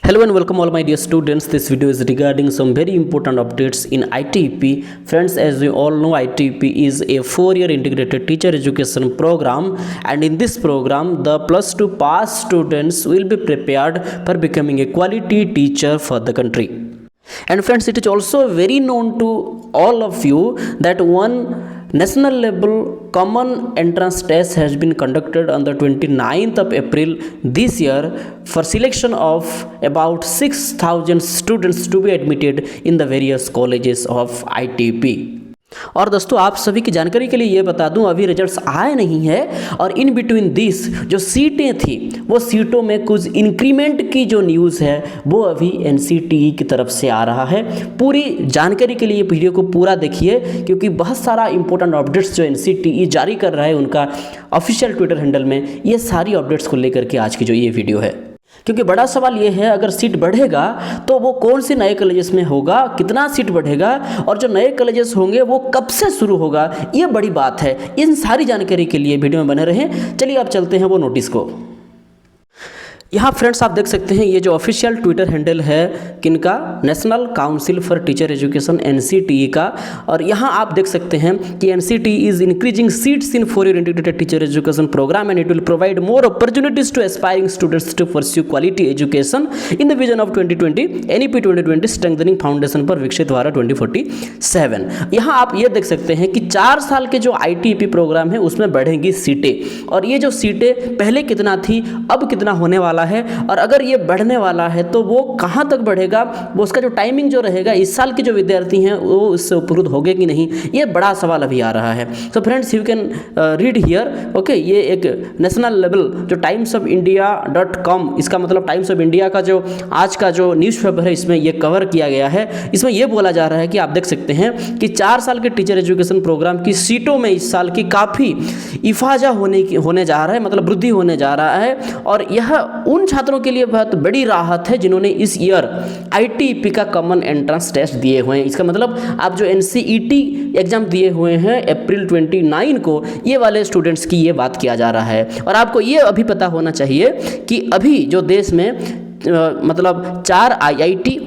Hello and welcome all my dear students. This video is regarding some very important updates in ITEP. Friends, as we all know, ITEP is a 4-year integrated teacher education program, and in this program the plus 2 pass students will be prepared for becoming a quality teacher for the country. And friends, it is also very known to all of you that one national level common entrance test has been conducted on the 29th of April this year for selection of about 6,000 students to be admitted in the various colleges of ITP. और दोस्तों, आप सभी की जानकारी के लिए ये बता दूं, अभी रिजल्ट्स आए नहीं है और इन बिटवीन दिस जो सीटें थी वो सीटों में कुछ इंक्रीमेंट की जो न्यूज़ है वो अभी NCTE की तरफ से आ रहा है। पूरी जानकारी के लिए वीडियो को पूरा देखिए, क्योंकि बहुत सारा इंपॉर्टेंट अपडेट्स जो NCTE जारी कर रहा है उनका ऑफिशियल ट्विटर हैंडल में, ये सारी अपडेट्स को लेकर के आज की जो ये वीडियो है। क्योंकि बड़ा सवाल ये है, अगर सीट बढ़ेगा तो वो कौन से नए कॉलेजेस में होगा, कितना सीट बढ़ेगा और जो नए कॉलेजेस होंगे वो कब से शुरू होगा, ये बड़ी बात है। इन सारी जानकारी के लिए वीडियो में बने रहें। चलिए अब चलते हैं वो नोटिस को। यहाँ फ्रेंड्स आप देख सकते हैं ये जो ऑफिशियल ट्विटर हैंडल है किनका, national council for teacher education NCTE का। और यहाँ आप देख सकते हैं कि NCTE is increasing seats in 4-year integrated teacher education program and it will provide more opportunities to aspiring students to pursue quality education in the vision of 2020 NEP 2020 strengthening foundation पर विकसित भारत 2047। यहाँ आप ये देख सकते हैं कि 4 साल के जो ITEP प्रोग्राम है उसमें बढ़ेंगी सीटें, और ये जो सीटें पहले कितना थी अब कितना होने वाला है, और अगर ये बढ़ने वाला है तो वो कहाँ तक बढ़ेगा, वो उसका जो टाइमिंग जो रहेगा, इस साल के जो विद्यार्थी हैं वो उससे उपलब्ध होंगे कि नहीं, ये बड़ा सवाल अभी आ रहा है। तो friends you can read here, okay. ये एक नेशनल लेवल जो timesofIndia.com, इसका मतलब टाइम्स ऑफ इंडिया का जो आज का जो न्यूज़पेपर है इसमें ये कवर किया गया है। इसमें ये बोला जा रहा है कि आप देख सकते हैं कि 4 साल के टीचर एजुकेशन प्रोग्राम की सीटों में इस साल की काफ़ी इफाजा होने जा रहा है, मतलब वृद्धि होने जा रहा है। और यह उन छात्रों के लिए बहुत बड़ी राहत है जिन्होंने इस ईयर ITEP का कॉमन एंट्रेंस टेस्ट दिए हुए हैं। इसका मतलब आप जो NCET एग्जाम दिए हुए हैं अप्रैल 29 को, ये वाले स्टूडेंट्स की ये बात किया जा रहा है। और आपको ये अभी पता होना चाहिए कि अभी जो देश में मतलब 4 IIT,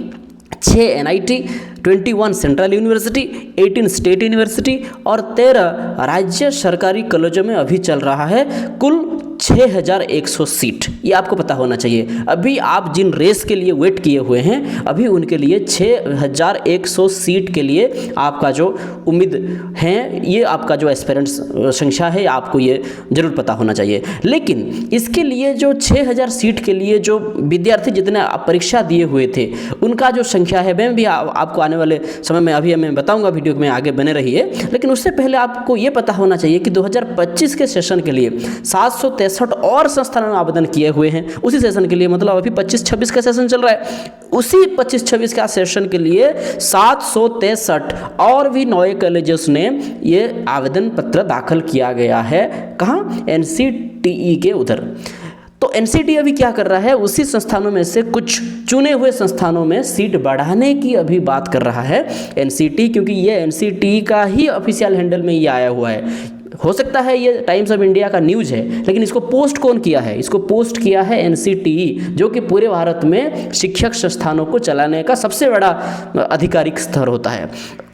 6 NIT, 21 central university, 18 state university और 13 राज्य सरकारी कॉलेजों में अभी चल रहा है कुल 6100 सीट। ये आपको पता होना चाहिए। अभी आप जिन रेस के लिए वेट किए हुए हैं, अभी उनके लिए 6100 सीट के लिए आपका जो उम्मीद है, ये आपका जो एस्पिरेंट्स संख्या है, आपको ये जरूर पता होना चाहिए। लेकिन इसके लिए जो 6000 सीट के लिए जो विद्यार्थी जितने परीक्षा दिए हुए थे उनका जो संख्या है वह भी आपको आने वाले समय में अभी मैं बताऊंगा, वीडियो में आगे बने रहिए। लेकिन उससे पहले आपको ये पता होना चाहिए कि 2025 के सेशन के लिए 763 और संस्थानों ने आवेदन किए हुए हैं उसी सेशन के लिए, मतलब अभी 25-26 का सेशन चल रहा है, उसी 25-26 का सेशन के लिए 763 और भी नए कॉलेजेस ने ये आवेदन पत्र दाखिल किया गया है। कहाँ? NCTE के उधर। तो NCTE अभी क्या कर रहा है, उसी संस्थानों में से कुछ चुने हुए संस्थानों में सीट बढ़ाने की अभी बात कर रहा है NCTE, क्योंकि ये NCTE का ही ऑफिशियल हैंडल में ये आया हुआ है। हो सकता है ये टाइम्स ऑफ इंडिया का न्यूज़ है, लेकिन इसको पोस्ट कौन किया है? इसको पोस्ट किया है NCTE, जो कि पूरे भारत में शिक्षक संस्थानों को चलाने का सबसे बड़ा आधिकारिक स्तर होता है।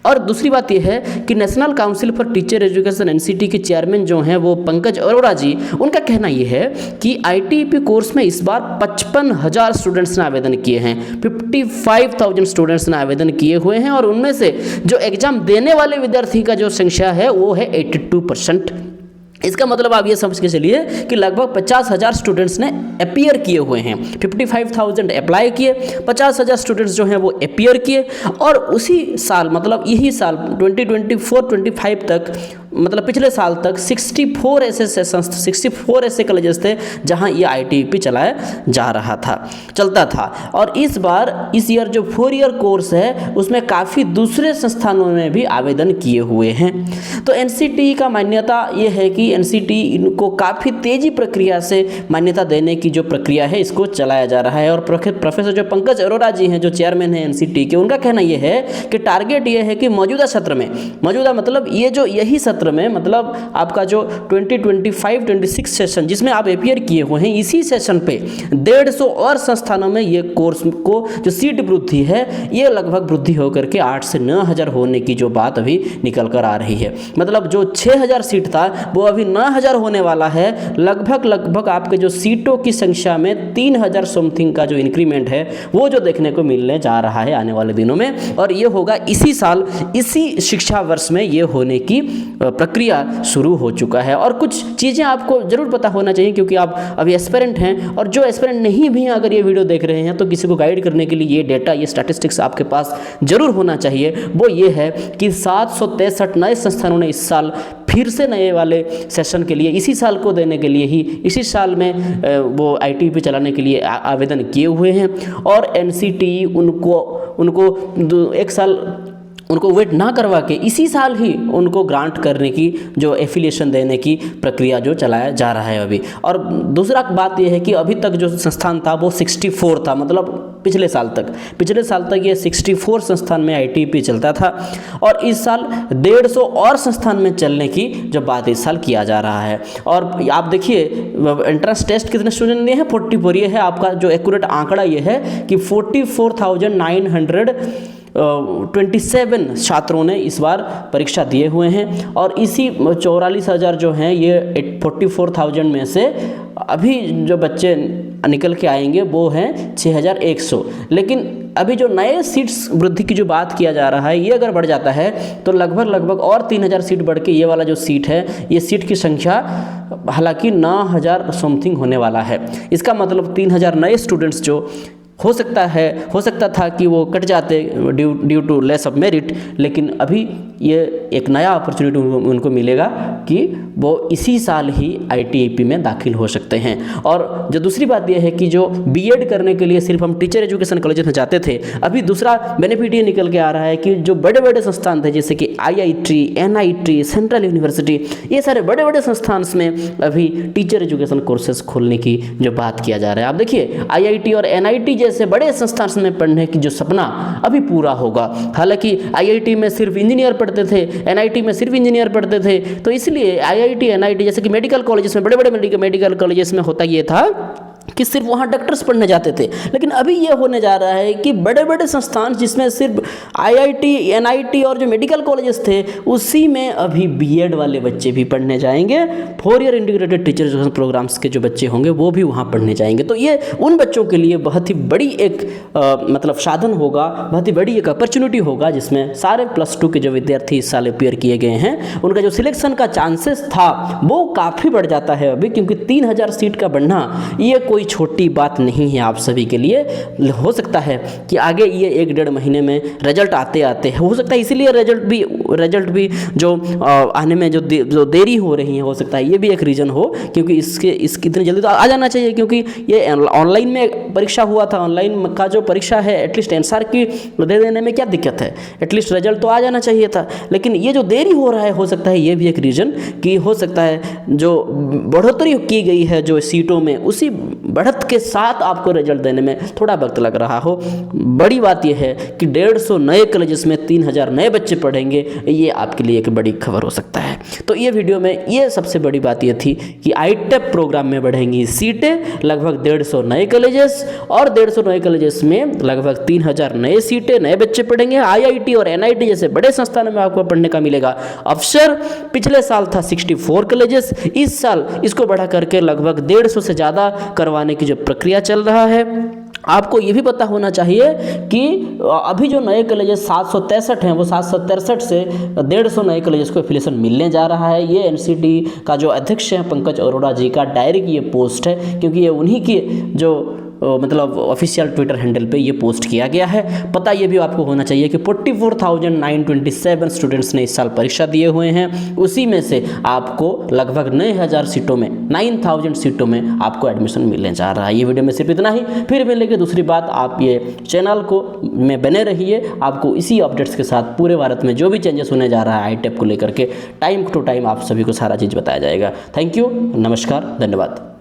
और दूसरी बात यह है कि national council for teacher education NCTE के चेयरमैन जो हैं वो पंकज अरोड़ा जी, उनका कहना यह है कि ITEP कोर्स में इस बार 55,000 स्टूडेंट्स ने आवेदन किए हैं, 55,000 स्टूडेंट्स ने आवेदन किए हुए हैं, और उनमें से जो एग्जाम देने वाले विद्यार्थी का जो संख्या है वो है 82%। इसका मतलब आप ये समझ के चलिए कि लगभग 50,000 स्टूडेंट्स ने अपीयर किए हुए हैं। 55,000 अप्लाई किए, 50,000 स्टूडेंट्स जो हैं वो अपीयर किए, और उसी साल मतलब यही साल 2024-25 तक, मतलब पिछले साल तक 64 ऐसे कॉलेजेस थे जहां ये ITEP चलाया जा रहा था, चलता था। और इस बार इस ईयर जो 4-year कोर्स है उसमें काफ़ी दूसरे संस्थानों में भी आवेदन किए हुए हैं। तो NCTE का मान्यता ये है कि NCTE इनको काफ़ी तेज़ी प्रक्रिया से मान्यता देने की जो प्रक्रिया है इसको चलाया जा रहा है। और प्रोफेसर जो पंकज अरोड़ा जी हैं, जो चेयरमैन हैं NCTE के, उनका कहना यह है कि टारगेट ये है कि मौजूदा सत्र में, मौजूदा मतलब ये जो यही सत्र सत्र में, मतलब आपका जो 2025-26 सेशन जिसमें आप अपीयर किए हुए हैं, इसी सेशन पे 150 और संस्थानों में ये कोर्स को जो सीट वृद्धि है ये लगभग वृद्धि होकर के 8 से 9,000 होने की जो बात अभी निकल कर आ रही है। मतलब जो 6,000 सीट था वो अभी 9,000 होने वाला है। लगभग आपके जो सीटों की संख्या में 3,000 समथिंग का जो इंक्रीमेंट है वो जो देखने को मिलने जा रहा है आने वाले दिनों में, और ये होगा इसी साल, इसी शिक्षा वर्ष में ये होने की प्रक्रिया शुरू हो चुका है। और कुछ चीज़ें आपको जरूर पता होना चाहिए क्योंकि आप अभी एस्पिरेंट हैं, और जो एस्पिरेंट नहीं भी हैं अगर ये वीडियो देख रहे हैं तो किसी को गाइड करने के लिए ये डेटा, ये स्टैटिस्टिक्स आपके पास जरूर होना चाहिए। वो ये है कि 763 नए संस्थानों ने इस साल फिर से नए वाले सेशन के लिए, इसी साल को देने के लिए ही, इसी साल में वो ITP चलाने के लिए आवेदन किए हुए हैं। और NCTE उनको एक साल उनको वेट ना करवा के इसी साल ही उनको ग्रांट करने की, जो एफिलिएशन देने की प्रक्रिया जो चलाया जा रहा है अभी। और दूसरा बात यह है कि अभी तक जो संस्थान था वो 64 था, मतलब पिछले साल तक ये 64 संस्थान में ITP चलता था, और इस साल 150 और संस्थान में चलने की जो बात इस साल किया जा रहा है। और आप देखिए एंट्रेंस टेस्ट कितने स्टूडेंट दिए हैं, 44। ये है आपका जो एक्यूरेट आंकड़ा, ये है कि 44,927 छात्रों ने इस बार परीक्षा दिए हुए हैं, और इसी 44,000 जो हैं ये 44,000 में से अभी जो बच्चे निकल के आएंगे वो हैं 6,100। लेकिन अभी जो नए सीट्स वृद्धि की जो बात किया जा रहा है, ये अगर बढ़ जाता है तो लगभग और 3,000 सीट बढ़ के ये वाला जो सीट है, ये सीट की संख्या हालांकि 9,000 समथिंग होने वाला है। इसका मतलब 3,000 नए स्टूडेंट्स जो हो सकता था कि वो कट जाते due to less of merit, लेकिन अभी ये एक नया अपॉर्चुनिटी उनको मिलेगा कि वो इसी साल ही ITP में दाखिल हो सकते हैं। और जो दूसरी बात यह है कि जो BEd करने के लिए सिर्फ हम टीचर एजुकेशन कॉलेज में जाते थे, अभी दूसरा बेनिफिट ये निकल के आ रहा है कि जो बड़े बड़े संस्थान थे जैसे कि IIT, NIT, सेंट्रल यूनिवर्सिटी, ये सारे बड़े बड़े संस्थान में अभी टीचर एजुकेशन कोर्सेज खोलने की जो बात किया जा रहा है। आप देखिए IIT और NIT जैसे बड़े संस्थान में पढ़ने की जो सपना अभी पूरा होगा। हालांकि IIT में सिर्फ इंजीनियर पढ़ते थे, NIT में सिर्फ इंजीनियर पढ़ते थे, तो इसलिए IIT NIT जैसे कि मेडिकल कॉलेजेस में, बड़े बड़े मेडिकल कॉलेजेस में होता ये था कि सिर्फ वहाँ डॉक्टर्स पढ़ने जाते थे। लेकिन अभी ये होने जा रहा है कि बड़े बड़े संस्थान जिसमें सिर्फ IIT, NIT और जो मेडिकल कॉलेजेस थे उसी में अभी BEd वाले बच्चे भी पढ़ने जाएंगे। 4 year integrated teacher education programmes के जो बच्चे होंगे वो भी वहाँ पढ़ने जाएंगे। तो ये उन बच्चों के लिए बहुत ही बड़ी एक मतलब साधन होगा, बहुत ही बड़ी एक अपॉर्चुनिटी होगा, जिसमें सारे +2 के जो विद्यार्थी इस साल अपीयर किए गए हैं उनका जो सिलेक्शन का चांसेस था वो काफ़ी बढ़ जाता है अभी, क्योंकि 3,000 सीट का बढ़ना ये कोई छोटी बात नहीं है आप सभी के लिए। हो सकता है कि आगे ये 1-1.5 महीने में रिजल्ट आते हो सकता है, इसीलिए रिजल्ट भी जो आने में जो देरी हो रही है, हो सकता है ये भी एक रीज़न हो, क्योंकि इसकी इतनी जल्दी तो आ जाना चाहिए, क्योंकि ये ऑनलाइन में परीक्षा हुआ था। ऑनलाइन का जो परीक्षा है एटलीस्ट आंसर की दे देने में क्या दिक्कत है, एटलीस्ट रिजल्ट तो आ जाना चाहिए था। लेकिन ये जो देरी हो रहा है, हो सकता है ये भी एक रीज़न कि हो सकता है जो बढ़ोतरी की गई है जो सीटों में, उसी बढ़त के साथ आपको रिजल्ट देने में थोड़ा वक्त लग रहा हो। बड़ी बात यह है कि 150 नए कॉलेजेस में 3,000 नए बच्चे पढ़ेंगे, ये आपके लिए एक बड़ी खबर हो सकता है। तो ये वीडियो में ये सबसे बड़ी बात ये थी कि ITEP प्रोग्राम में बढ़ेंगी सीटें, लगभग 150 नए कॉलेजेस, और 150 नए कॉलेजेस में लगभग 3,000 नए सीटें, नए बच्चे पढ़ेंगे। IIT और NIT जैसे बड़े संस्थानों में आपको पढ़ने का मिलेगा अवसर। पिछले साल था 64 कॉलेजेस, इस साल इसको बढ़ा करके लगभग 150 से ज़्यादा करवाने की जो प्रक्रिया चल रहा है। आपको ये भी पता होना चाहिए कि अभी जो नए कॉलेजेस 763 हैं, वो 763 से 150 नए कॉलेजेस को एफिलिएशन मिलने जा रहा है। ये NCT का जो अध्यक्ष हैं पंकज अरोड़ा जी का डायरेक्ट ये पोस्ट है, क्योंकि ये उन्हीं की जो मतलब ऑफिशियल ट्विटर हैंडल पे ये पोस्ट किया गया है। पता ये भी आपको होना चाहिए कि 44,927 स्टूडेंट्स ने इस साल परीक्षा दिए हुए हैं, उसी में से आपको लगभग 9,000 सीटों में 9,000 सीटों में आपको एडमिशन मिलने जा रहा है। ये वीडियो में सिर्फ इतना ही, फिर मिलेंगे दूसरी बात। आप ये चैनल को में बने रहिए, आपको इसी अपडेट्स के साथ पूरे भारत में जो भी चेंजेस होने जा रहा है ITEP को लेकर के टाइम टू टाइम आप सभी को सारा चीज़ बताया जाएगा। थैंक यू, नमस्कार, धन्यवाद।